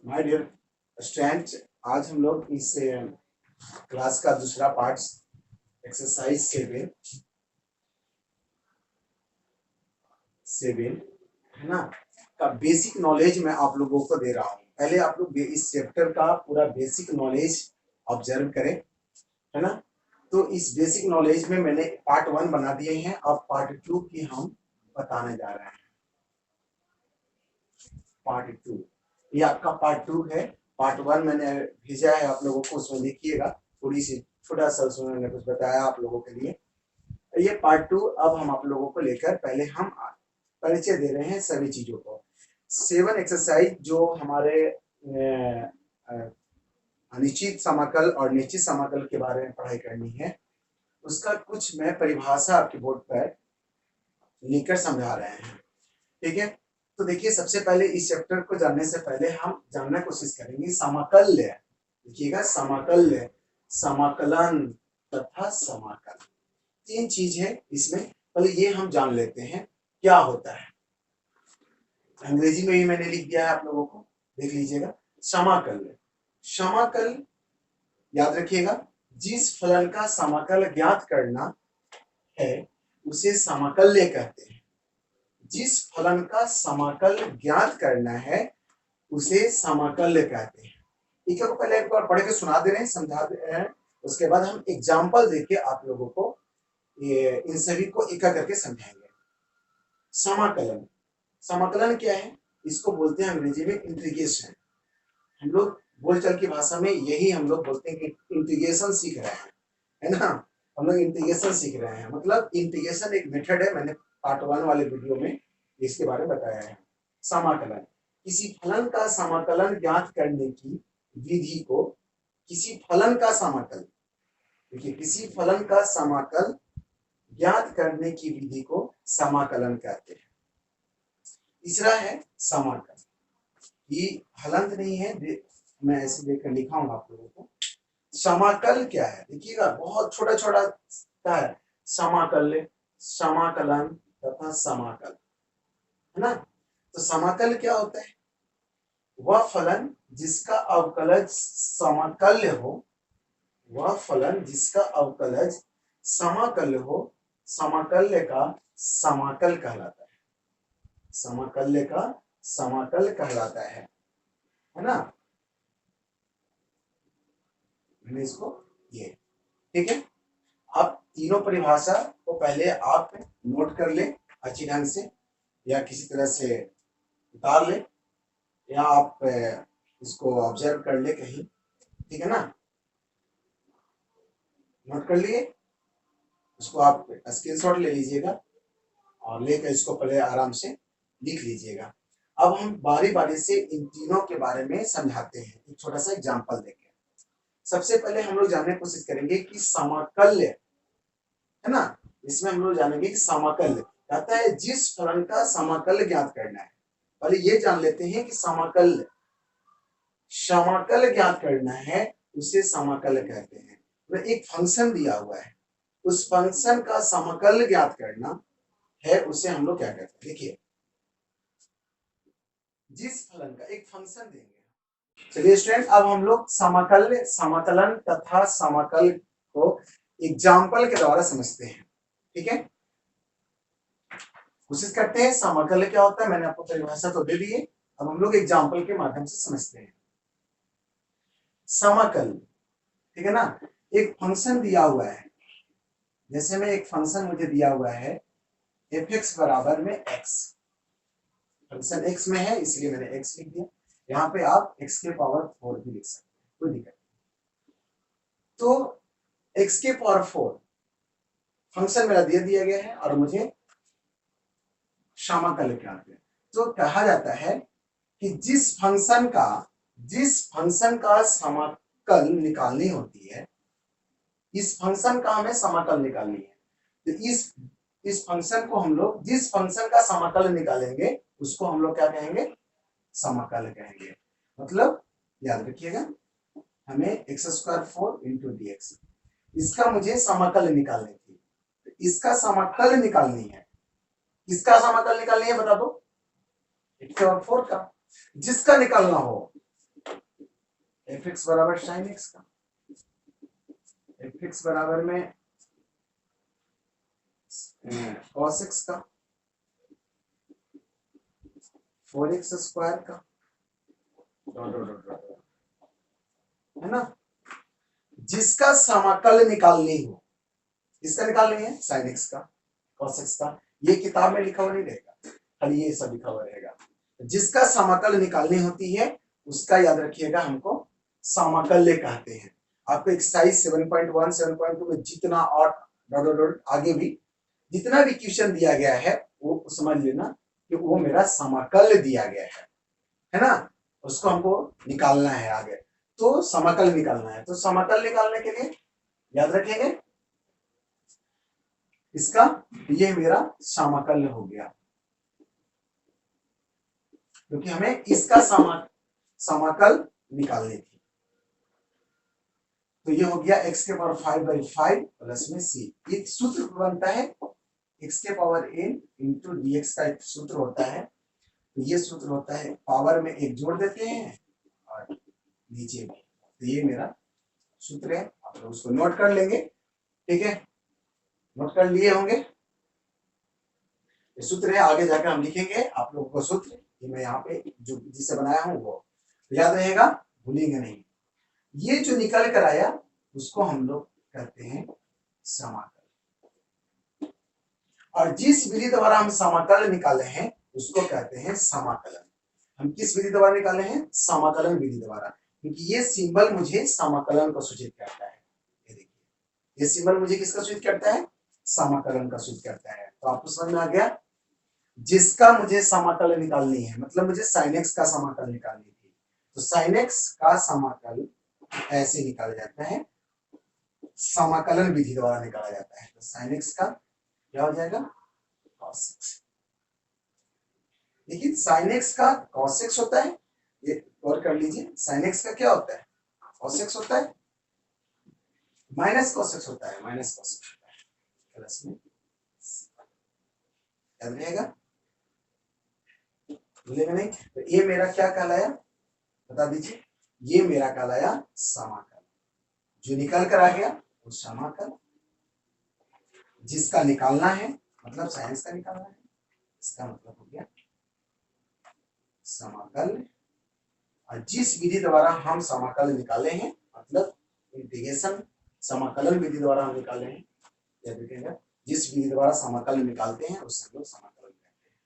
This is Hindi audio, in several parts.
माय डियर स्टूडेंट, आज हम लोग इस क्लास का दूसरा पार्ट एक्सरसाइज 7 है ना का बेसिक नॉलेज मैं आप लोगों को दे रहा हूँ। पहले आप लोग इस चैप्टर का पूरा बेसिक नॉलेज ऑब्जर्व करें, है ना। तो इस बेसिक नॉलेज में मैंने पार्ट 1 बना दिए हैं, अब पार्ट 2 की हम बताने जा रहे हैं। पार्ट 2 ये आपका पार्ट 2 है। पार्ट 1 मैंने भेजा है आप लोगों को, उसमें लिखिएगा। थोड़ी सी छोटा सा उसमें मैंने कुछ बताया आप लोगों के लिए। ये पार्ट 2 अब हम आप लोगों को लेकर पहले हम परिचय दे रहे हैं सभी चीजों को। 7 एक्सरसाइज जो हमारे अनिश्चित समाकल और निश्चित समाकल के बारे में पढ़ाई करनी है, उसका कुछ मैं परिभाषा आपके बोर्ड पर लिखकर समझा रहे हैं। ठीक है, तो देखिए सबसे पहले इस चैप्टर को जानने से पहले हम जानना कोशिश करेंगे समाकल्य। देखिएगा, समाकल्य, समाकलन तथा समाकल, 3 चीज है इसमें। पहले ये हम जान लेते हैं क्या होता है। अंग्रेजी में ही मैंने लिख दिया है आप लोगों को, देख लीजिएगा। समाकल्य, समाकल याद रखिएगा, जिस फलन का समाकल ज्ञात करना है उसे समाकल्य कहते हैं। जिस फलन का समाकल ज्ञात करना है उसे समाकल्य कहते हैं। ठीक है, को पहले एक बार पढ़ के सुना दे रहे हैं, समझा दे रहे हैं, उसके बाद हम एग्जाम्पल देके आप लोगों को ये इन सभी को एक करके समझाएंगे। समाकलन, समाकलन क्या है? इसको बोलते हैं अंग्रेजी में इंटीग्रेशन। हम लोग बोलचाल की भाषा में यही हम लोग बोलते हैं कि इंटीग्रेशन सीख रहे हैं, है ना। हम लोग इंटीग्रेशन सीख रहे हैं, मतलब इंटीग्रेशन एक मेथड है। मैंने पार्ट 1 वाले वीडियो में इसके बारे में बताया है। समाकलन, किसी फलन का समाकलन ज्ञात करने की विधि को, किसी फलन का समाकल, देखिए किसी फलन का समाकल ज्ञात करने की विधि को समाकलन कहते हैं। तीसरा है समाकल, ये हलंत नहीं है, मैं ऐसे देखकर लिखा हूं आप लोगों को। समाकल क्या है देखिएगा, बहुत छोटा छोटा है। समाकल्य, समाकलन तथा समाकल, है ना। तो समाकल क्या होता है? वह फलन जिसका अवकलज समाकल्य हो, वह फलन जिसका अवकलज समाकल्य हो, समाकल्य का समाकल कहलाता है। समाकल्य का समाकल कहलाता है ना। मैंने इसको ये, ठीक है। आप तीनों परिभाषा को पहले आप नोट कर ले अच्छी ढंग से, या किसी तरह से उतार ले, या आप इसको ऑब्जर्व कर ले कहीं, ठीक है ना। नोट कर लिए, उसको आप स्क्रीनशॉट ले लीजिएगा और लेकर इसको पहले आराम से लिख लीजिएगा। अब हम बारी बारी से इन तीनों के बारे में समझाते हैं, एक छोटा सा एग्जांपल देकर। सबसे पहले हम लोग जानने की कोशिश करेंगे कि समाकल्य, है ना। इसमें हम लोग जानेंगे कि समाकल्य कहता है जिस फलन का समाकल ज्ञात करना है। पहले ये जान लेते हैं कि समाकल्य, समाकल ज्ञात करना है उसे समाकल कहते हैं। तो एक फंक्शन दिया हुआ है, उस फंक्शन का समाकल ज्ञात करना है उसे हम लोग क्या कहते हैं। देखिए, जिस फलन का एक फंक्शन देंगे। चलिए स्टूडेंट, अब हम लोग समाकल्य, समाकलन तथा समाकल को एग्जाम्पल के द्वारा समझते हैं। ठीक है, कोशिश करते हैं। समाकल्य क्या होता है मैंने आपको परिभाषा तो दे दी है, अब हम लोग एग्जाम्पल के माध्यम से समझते हैं। समाकल, ठीक है ना, एक फंक्शन दिया हुआ है। जैसे में एक फंक्शन मुझे दिया हुआ है f(x) बराबर में x, फंक्शन x में है इसलिए मैंने x लिख दिया। यहाँ पे आप x के पावर 4 भी लिख सकते हैं, कोई दिक्कत नहीं। तो x के पावर 4 फंक्शन मेरा दे दिया गया है और मुझे समाकल क्या है। तो कहा जाता है कि जिस फंक्शन का समाकल निकालनी होती है, इस फंक्शन का हमें समाकल निकालनी है। तो इस फंक्शन को हम लोग, जिस फंक्शन का समाकल निकालेंगे उसको हम लोग क्या कहेंगे? समाकल कहेंगे। मतलब याद रखिएगा, हमें x² 4 इंटू dx, इसका मुझे समाकल निकालनी थी, तो इसका समाकल निकालनी है। किसका समाकल निकालनी है बता दो? x और 4 का। जिसका निकालना हो एफ एक्स बराबर साइन एक्स का, एफ एक्स बराबर में कॉस एक्स का, 4x स्क्वायर का, है ना। जिसका समाकल निकालनी हो, किसका निकालनी है, साइन एक्स का, कॉस एक्स का। ये किताब में लिखा हुआ नहीं रहेगा, खाली ये सब लिखा हुआ रहेगा। जिसका समाकल निकालनी होती है उसका याद रखिएगा हमको समाकल्य कहते हैं। आपको एक्सरसाइज 7.1 7.2 में जितना और आगे भी जितना भी क्वेश्चन दिया गया है वो समझ लेना कि वो मेरा समाकल्य दिया गया है ना। उसको हमको निकालना है आगे, तो समाकल निकालना है। तो समाकल निकालने के लिए याद रखेंगे इसका, ये मेरा समाकल हो गया, क्योंकि हमें इसका समाकल निकालनी थी। तो ये हो गया x के पावर 5/5 प्लस में c। एक सूत्र बनता है x के पावर n इंटू dx का एक सूत्र होता है। तो ये सूत्र होता है पावर में एक जोड़ देते हैं और नीचे में। तो ये मेरा सूत्र है, आप लोग उसको नोट कर लेंगे, ठीक है, नोट कर लिए होंगे। ये सूत्र है, आगे जाकर हम लिखेंगे आप लोगों को सूत्र, ये मैं यहाँ पे जो जिसे बनाया हूँ वो तो याद रहेगा, भूलेंगे नहीं। ये जो निकल कर आया उसको हम लोग कहते हैं समाकल, और जिस विधि द्वारा हम समाकल निकाले हैं उसको कहते हैं समाकलन। हम किस विधि द्वारा निकाले हैं, समाकलन विधि द्वारा, क्योंकि ये सिंबल मुझे समाकलन को सूचित करता है। ये देखिए, ये सिंबल मुझे किसका सूचित करता है, समाकलन का सूचित करता है। तो आपको समझ में आ गया, जिसका मुझे समाकलन निकालनी है, मतलब मुझे साइन एक्स का समाकलन निकालनी थी, तो साइन एक्स का समाकल ऐसे निकाला जाता है, समाकलन विधि द्वारा निकाला जाता है। तो साइन एक्स का क्या हो जाएगा, कॉस एक्स। देखिए साइन एक्स का कॉस एक्स होता है, ये और कर लीजिए, साइन एक्स का क्या होता है, कॉस एक्स होता है, माइनस कॉस एक्स होता है, माइनस कॉस एक्स होता है, प्लस में याद रहेगा, भूलेगा नहीं। तो ये मेरा क्या कहलाया, बता दीजिए, ये मेरा कहलाया समाकल। जो निकल कर आ गया वो समाकल, जिसका निकालना है मतलब साइंस का निकालना है, इसका मतलब हो गया समाकल। और जिस विधि द्वारा हम समाकल निकाले हैं मतलब इंटीग्रेशन समाकलन विधि द्वारा हम निकाले हैं, याद रखिएगा, जिस विधि द्वारा समाकल निकालते हैं उससे हम लोग समाकलन कहते हैं।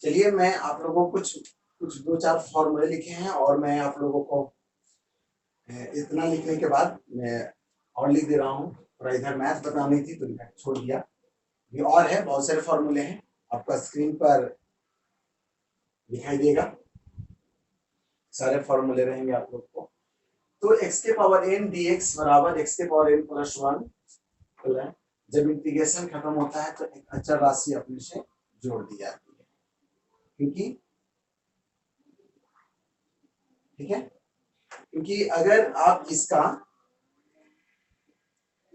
चलिए मैं आप लोगों को कुछ 2-4 फॉर्मूले लिखे हैं, और मैं आप लोगों को इतना लिखने के बाद मैं और लिख दे रहा हूँ। और इधर मैथ बतानी थी तो छोड़ दिया, ये और है, बहुत सारे फॉर्मूले हैं, आपका स्क्रीन पर दिखाई देगा, सारे फॉर्मूले रहेंगे आप लोग को। तो x के पावर n dx बराबर x के पावर n प्लस 1, जब इंटीग्रेशन खत्म होता है तो एक अचर राशि अपने से जोड़ दी जाती है, क्योंकि ठीक है, क्योंकि अगर आप इसका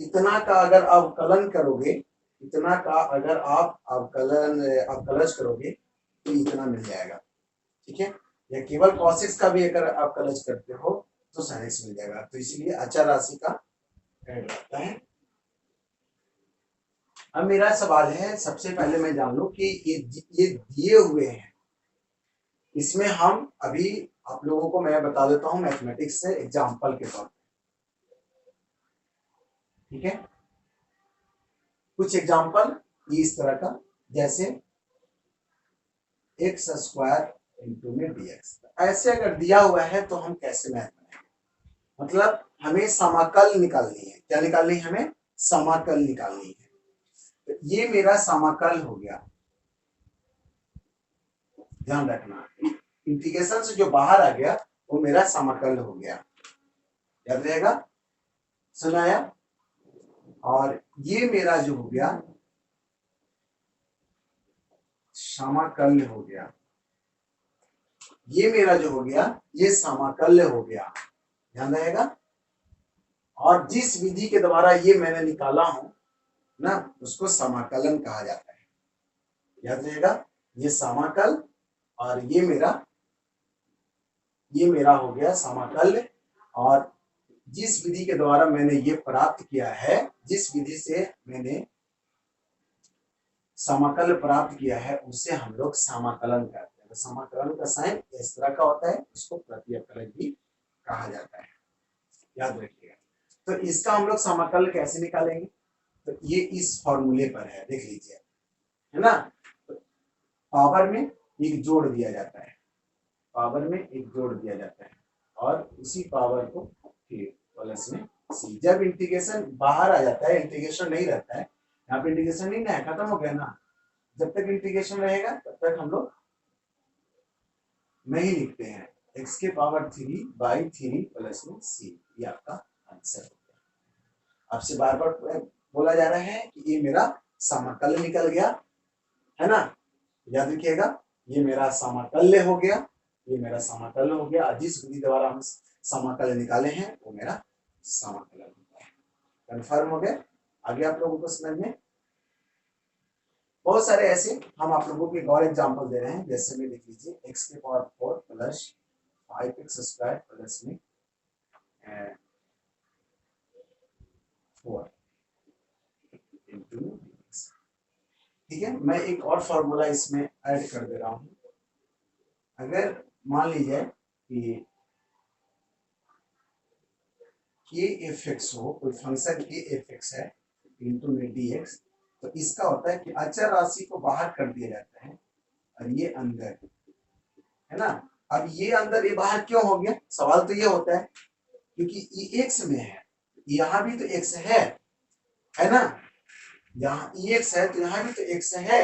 इतना का अगर अवकलन करोगे, इतना का अगर आप अवकलज करोगे तो इतना मिल जाएगा, ठीक है, या केवल cos x का भी अगर आप कलज करते हो तो sin x मिल जाएगा। तो इसलिए अचर राशि का ऐड रहता है। अब मेरा सवाल है, सबसे पहले मैं जान लूं कि ये दिए हुए हैं, इसमें हम अभी आप लोगों को मैं बता देता हूं मैथमेटिक्स से एग्जाम्पल के तौर पर, ठीक है, कुछ एग्जाम्पल इस तरह का, जैसे एक्स स्क्वायर इंटू में dx, ऐसे अगर दिया हुआ है तो हम कैसे मैथ बनाएंगे, मतलब हमें समाकल निकालनी है, क्या निकालनी है, हमें समाकल निकालनी है। तो ये मेरा समाकल हो गया, ध्यान रखना, इंटीग्रेशन से जो बाहर आ गया वो मेरा समाकल हो गया, याद रहेगा, सुनाया। और ये मेरा जो हो गया समाकल हो गया, ये मेरा जो हो गया ये समाकल्य हो गया, ध्यान रहेगा। और जिस विधि के द्वारा ये मैंने निकाला हूं ना उसको समाकलन कहा जाता है, याद रहेगा। ये समाकल और ये मेरा हो गया समाकल। और जिस विधि के द्वारा मैंने ये प्राप्त किया है, जिस विधि से मैंने समाकल प्राप्त किया है, उसे हम लोग समाकलन कहते हैं। तो समाकलन का साइन इस तरह का होता है, इसको प्रतिअवकलन भी कहा जाता है, याद रखिएगा। तो इसका हम लोग समाकल कैसे निकालेंगे, तो ये इस फॉर्मूले पर है, देख लीजिए, है ना। तो पावर में एक जोड़ दिया जाता है, पावर में एक जोड़ दिया जाता है, और उसी पावर को फिर प्लस में सी। जब इंटीग्रेशन बाहर आ जाता है, इंटीग्रेशन नहीं रहता है, यहाँ पे इंटीग्रेशन नहीं ना है, खत्म हो गया ना। जब तक इंटीग्रेशन रहेगा तब तक हम लोग नहीं लिखते हैं, x के पावर 3 बाई 3 प्लस में सी, ये आपका आंसर हो गया। आपसे बार बार बोला जा रहा है कि ये मेरा समाकल निकल गया, है ना, याद रखिएगा, ये मेरा समाकल्य हो गया, ये मेरा समाकल हो गया। जिस विधि द्वारा हम समाकल निकाले हैं वो मेरा समाकलन होता है। कंफर्म हो गया, आगे आप लोगों को समझ में। बहुत सारे ऐसे हम आप लोगों के और एग्जांपल दे रहे हैं, जैसे में लिख लीजिए x के power 4 plus 5x square plus में 4 इंटू, ठीक है। मैं एक और फॉर्मूला इसमें ऐड कर दे रहा हूं। अगर मान लीजिए कि के एफ एक्स हो, कोई फंक्शन के एफ एक्स है इंटू में डी एक्स, तो इसका होता है कि अचर राशि को बाहर कर दिया जाता है और ये अंदर, है ना। अब ये अंदर ये बाहर क्यों हो गया, सवाल तो ये होता है क्योंकि ये एक्स में है, यहाँ भी तो एक्स है ना, यहाँ एक्स है तो यहाँ भी तो एक्स है,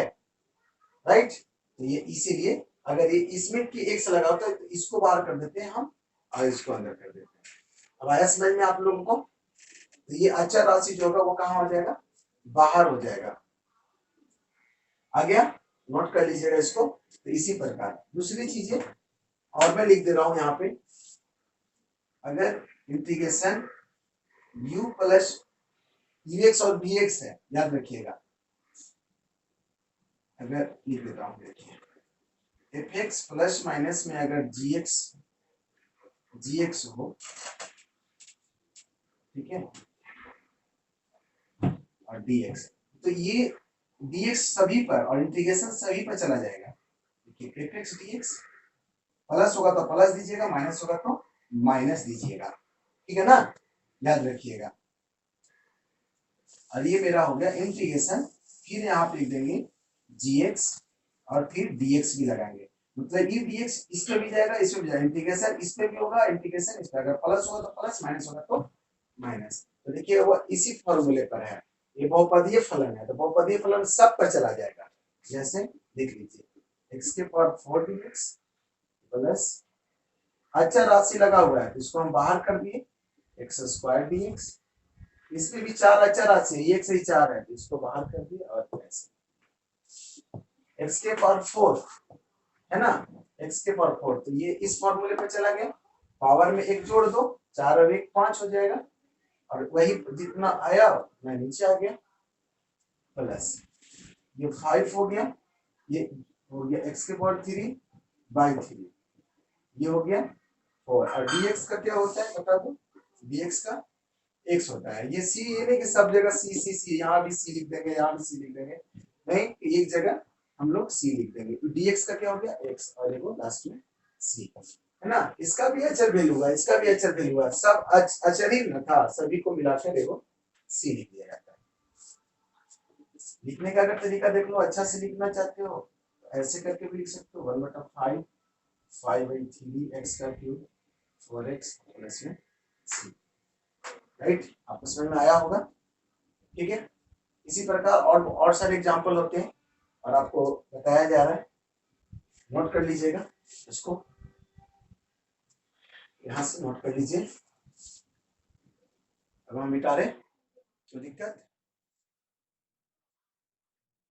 राइट। तो ये इसीलिए अगर ये इसमें कि एक्स लगा होता है तो इसको बाहर कर देते हैं हम और इसको अंदर कर देते हैं। अब आया समझ में आप लोगों को। तो ये अचर राशि जो होगा वो कहाँ हो जाएगा, बाहर हो जाएगा। आ गया, नोट कर लीजिएगा इसको। तो इसी प्रकार दूसरी चीजें और मैं लिख दे रहा हूं यहाँ पे, अगर इंटीग्रेशन u प्लस ux और bx है, याद रखिएगा, अगर लिख देता हूं, देखिए fx प्लस माइनस में अगर gx हो, ठीक है, और dx, तो ये dx सभी पर और इंटीग्रेशन सभी पर चला जाएगा। देखिए fx dx प्लस होगा तो प्लस दीजिएगा, माइनस होगा तो माइनस दीजिएगा, ठीक है ना, याद रखिएगा। और ये मेरा हो गया इंटीग्रेशन, फिर यहाँ पे लिख देंगे gx और फिर dx भी लगाएंगे, मतलब ये dx इस पे भी जाएगा, इस पे भी जाएगा, इंटीग्रेशन इस पे भी होगा, इंटीग्रेशन इस पे, अगर प्लस होगा तो प्लस, माइनस होगा तो माइनस। तो देखिए वो इसी फॉर्मूले पर है, ये बहुपदीय फलन है, तो बहुपदीय फलन सब पर चला जाएगा। जैसे देख लीजिए x के पावर 4 dx प्लस अचर राशि लगा हुआ है तो इसको हम बाहर कर दिए, एक्स स्क्वायर dx, इसमें भी 4 अचर राशि है, एक से ही 4 है तो इसको बाहर कर दिए, और ऐसे x के पावर 4 है ना, x के पावर 4, तो ये इस फॉर्मूले पे चला गया, पावर में एक जोड़ दो, 4 और 1 5 हो जाएगा, और वही जितना आया उतना नीचे आ गया, प्लस ये 5 हो गया, ये हो गया x के पावर 3 बाई 3, ये हो गया 4, और dx का क्या होता है बता दो, dx का x होता है, ये c, ये नहीं कि सब जगह c c c, यहाँ भी c लिख देंगे, यहाँ भी c लिख देंगे, नहीं, एक जगह हम लोग c लिख देंगे। तो dx का क्या हो गया x, और देखो लास्ट में c, है ना। इसका भी अचर वैल्यू हुआ, इसका भी अचर वैल्यू हुआ, सब अचर ही न था, सभी को मिलाकर देखो c लिख दिया जाता है। लिखने का अगर तरीका देख लो, अच्छा से लिखना चाहते हो तो ऐसे करके भी लिख सकते हो, 1/5 5/3 x का क्यूब 4x प्लस में c, राइट। आपको समझ में आया होगा, ठीक है। इसी प्रकार और सारे एग्जांपल होते हैं और आपको बताया जा रहा है, नोट कर लीजिएगा इसको, यहां से नोट कर लीजिए। अब हम मिटा रहे, कोई दिक्कत